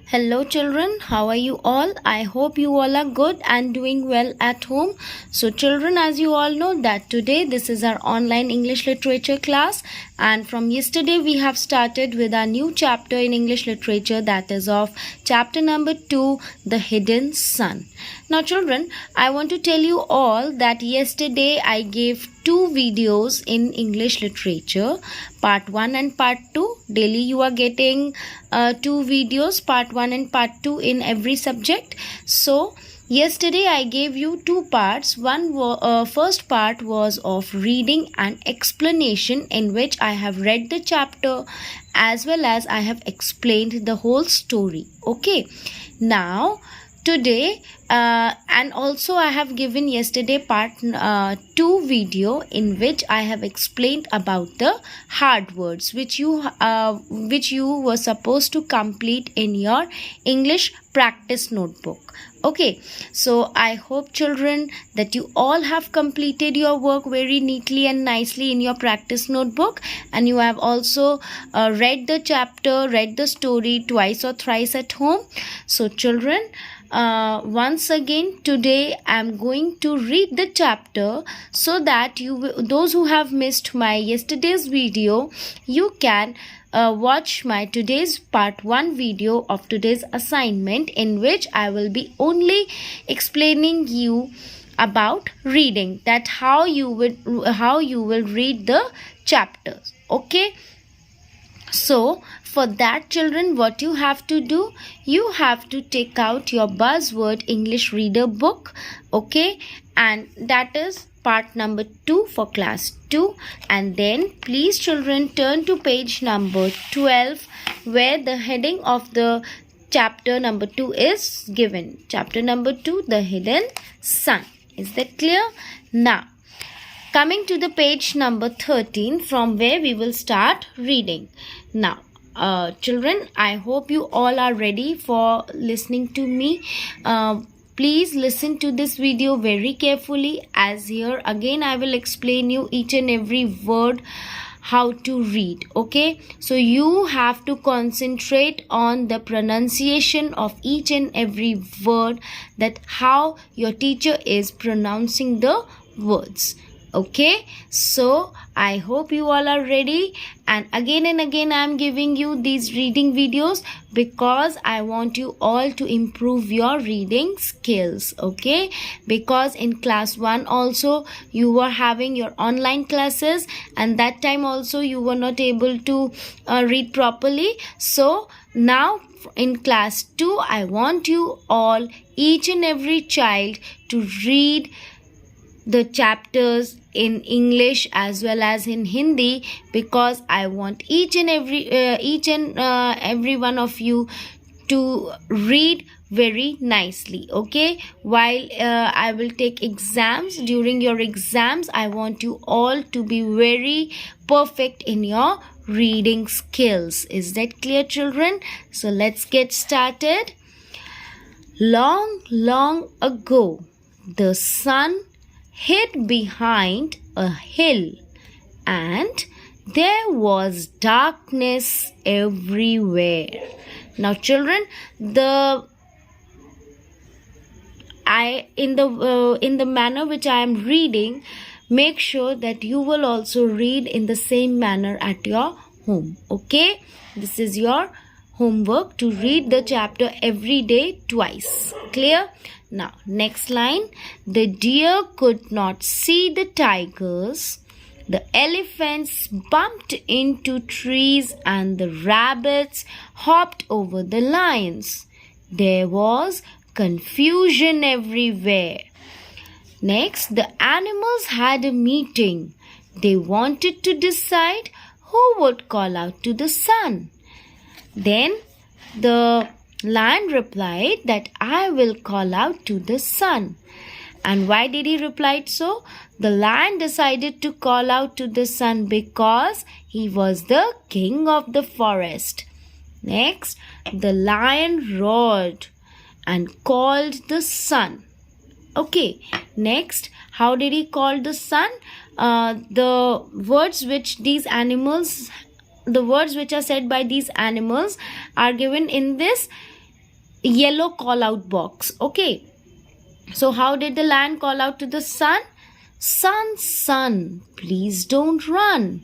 Hello children, how are you all? I hope you all are good and doing well at home. So children, as you all know that today this is our online English literature class, and from yesterday we have started with our new chapter in English literature, that is of chapter number 2, The Hidden Sun. Now children, I want to tell you all that yesterday I gave 2 videos in English literature, part 1 and part 2. Daily you are getting 2 videos, part 1 and part 2 in every subject. So yesterday I gave you 2 parts. First part was of reading and explanation, in which I have read the chapter as well as I have explained the whole story. Okay, now today and also I have given yesterday part 2 video, in which I have explained about the hard words which you were supposed to complete in your English practice notebook. Okay, so I hope children that you all have completed your work very neatly and nicely in your practice notebook, and you have also read the chapter, read the story twice or thrice at home. So children, once again today I am going to read the chapter, so that those who have missed my yesterday's video, you can watch my today's part 1 video of today's assignment, in which I will be only explaining you about reading, that how you will read the chapters. Okay, so for that children, what you have to do, you have to take out your buzzword English reader book. Okay, and that is part number 2 for class 2, and then please children turn to page number 12, where the heading of the chapter number 2 is given. Chapter number 2, The Hidden Sun. Is that clear? Now coming to the page number 13, from where we will start reading. Now children, I hope you all are ready for listening to me. Please listen to this video very carefully, as here again I will explain you each and every word how to read. Okay, so you have to concentrate on the pronunciation of each and every word, that how your teacher is pronouncing the words. Okay, so I hope you all are ready, and again I am giving you these reading videos because I want you all to improve your reading skills. Okay, because in class 1 also you were having your online classes, and that time also you were not able to read properly. So now in class 2 I want you all, each and every child, to read the chapters in English as well as in Hindi, because I want each and every one of you to read very nicely. Okay, while I will take exams, during your exams I want you all to be very perfect in your reading skills. Is that clear children? So let's get started. Long ago, the sun hid behind a hill, and there was darkness everywhere. Now children, in the manner which I am reading, make sure that you will also read in the same manner at your home. Okay, this is your homework, to read the chapter every day twice. Clear? Now next line. The deer could not see the tigers, the elephants bumped into trees, and the rabbits hopped over the lions. There was confusion everywhere. Next, the animals had a meeting. They wanted to decide who would call out to the sun. Then the lion replied that I will call out to the sun. And why did he reply so? The lion decided to call out to the sun because he was the king of the forest. Next, the lion roared and called the sun. Okay, next, how did he call the sun? The words which are said by these animals are given in this yellow call out box. Okay, so how did the lion call out to the sun? Sun, sun, please don't run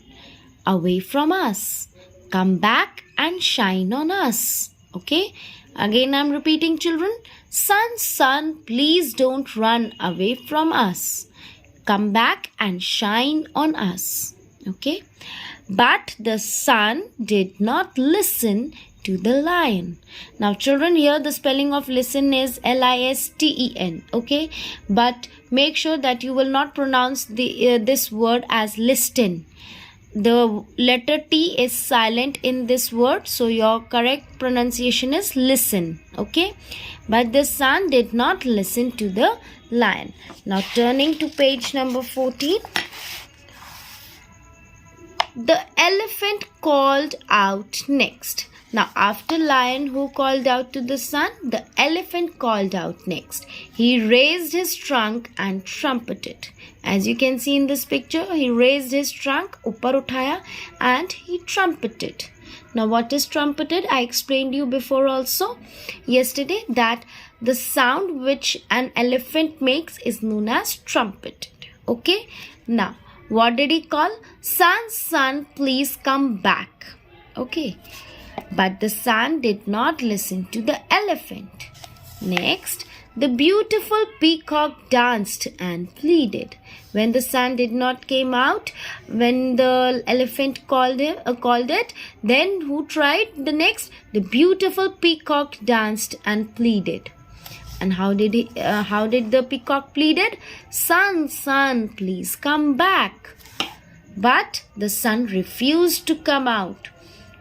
away from us. Come back and shine on us. Okay, again I'm repeating, children. Sun, sun, please don't run away from us. Come back and shine on us. Okay, but the sun did not listen to the lion. Now children, here the spelling of listen is L-I-S-T-E-N. Okay, but make sure that you will not pronounce this word as listen. The letter T is silent in this word, so your correct pronunciation is listen. Okay, but the sun did not listen to the lion. Now turning to page number 14. The elephant called out next. Now after lion who called out to the sun, the elephant called out next. He raised his trunk and trumpeted. As you can see in this picture, he raised his trunk, upar uthaya, and he trumpeted. Now what is trumpeted? I explained you before also yesterday that the sound which an elephant makes is known as trumpeted. Okay, now what did he call? Sun, sun, please come back. Okay, but the sun did not listen to the elephant. Next, the beautiful peacock danced and pleaded. When the sun did not came out, when the elephant called it, then who tried the next? The beautiful peacock danced and pleaded. And how did the peacock pleaded? Sun, sun, please come back. But the sun refused to come out.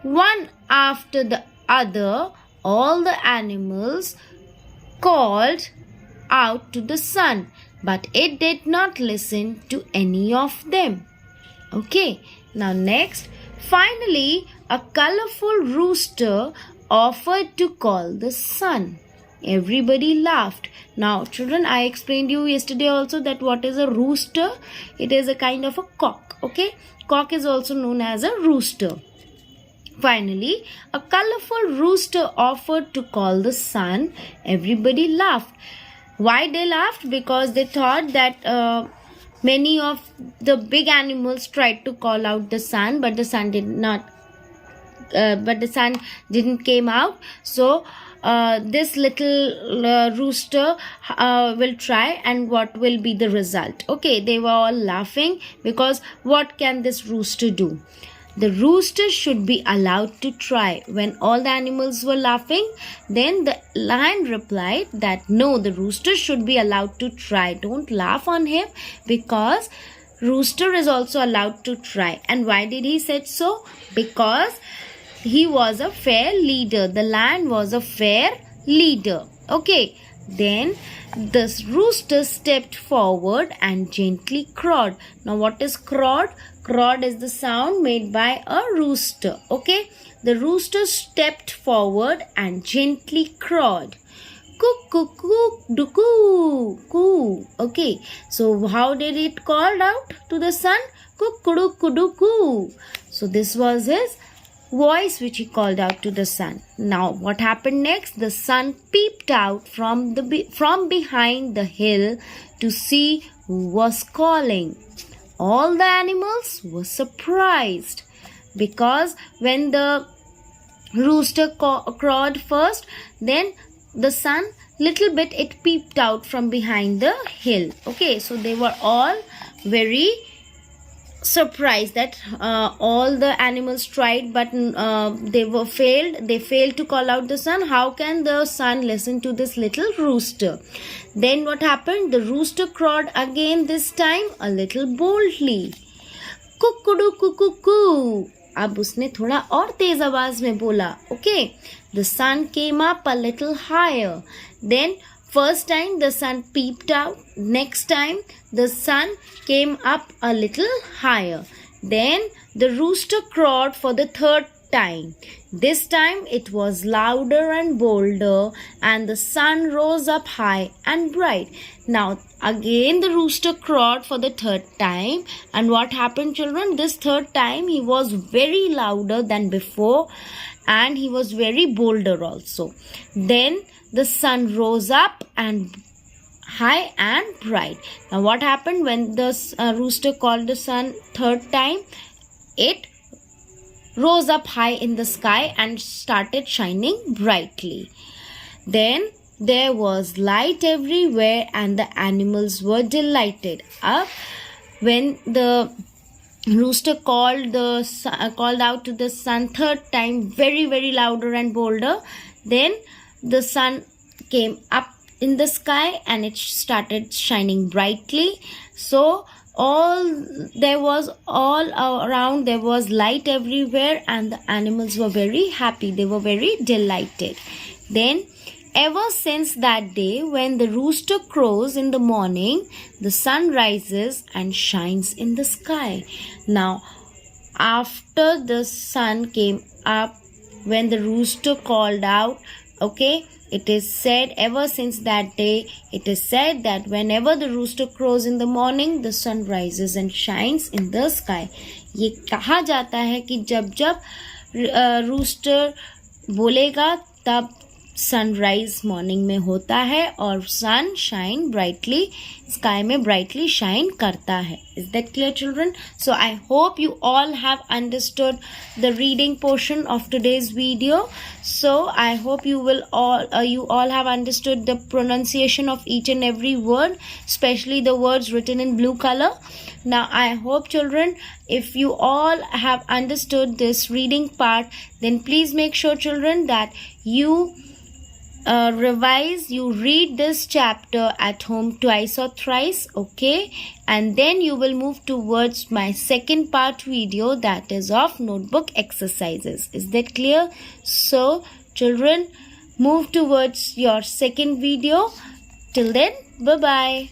One after the other, all the animals called out to the sun, but it did not listen to any of them. Okay, now next, finally, a colorful rooster offered to call the sun. Everybody laughed. Now children, I explained you yesterday also that what is a rooster? It is a kind of a cock. Okay, cock is also known as a rooster. Finally, a colorful rooster offered to call the sun. Everybody laughed. Why they laughed? Because they thought that many of the big animals tried to call out the sun, but the sun did not. But the sun didn't came out. So this little rooster will try, and what will be the result? Okay, they were all laughing because what can this rooster do? The rooster should be allowed to try. When all the animals were laughing, then the lion replied that no, the rooster should be allowed to try. Don't laugh on him because rooster is also allowed to try. And why did he say so? Because he was a fair leader. The lion was a fair leader. Okay, then the rooster stepped forward and gently crowed. Now what is crowed? Crowed is the sound made by a rooster. Okay, the rooster stepped forward and gently crowed. Cook, cook, cook, do, coo, coo. Okay, so how did it call out to the sun? Cook, kudu, kudu, coo. So this was his voice which he called out to the sun. Now what happened next? The sun peeped out from behind the hill to see who was calling. All the animals were surprised because when the rooster crowed first, then the sun little bit it peeped out from behind the hill. Okay, so they were all very surprised that all the animals tried, but they failed to call out the sun. How can the sun listen to this little rooster? Then what happened? The rooster crowed again, this time a little boldly. Kukudu kukuku. अब उसने थोड़ा और तेज आवाज में बोला. Okay, the sun came up a little higher. Then first time the sun peeped out. Next time the sun came up a little higher. Then the rooster crowed for the third time. This time it was louder and bolder, and the sun rose up high and bright. Now again the rooster crowed for the third time, and what happened, children? This third time he was very louder than before, and he was very bolder also. Then the sun rose up and high and bright. Now what happened when the rooster called the sun third time? It rose up high in the sky and started shining brightly. Then there was light everywhere and the animals were delighted. When the rooster called out to the sun third time, very, very louder and bolder, then the sun came up in the sky and it started shining brightly. So all around there was light everywhere and the animals were very happy. They were very delighted. Then ever since that day, when the rooster crows in the morning, the sun rises and shines in the sky. Now, after the sun came up, when the rooster called out, okay, it is said ever since that day, it is said that whenever the rooster crows in the morning, the sun rises and shines in the sky. ये कहा जाता है कि जब जब rooster बोलेगा तब sunrise morning में होता है और सन शाइन ब्राइटली स्काई में ब्राइटली शाइन करता है. Is that clear children? So I hope you all have understood the reading portion of today's video. So I hope you all have understood the pronunciation of each and every word, especially the words written in blue color. Now I hope children, if you all have understood this reading part, then please make sure children that you revise, you read this chapter at home twice or thrice, okay? And then you will move towards my second part video, that is of notebook exercises. Is that clear? So children, move towards your second video. Till then, bye bye.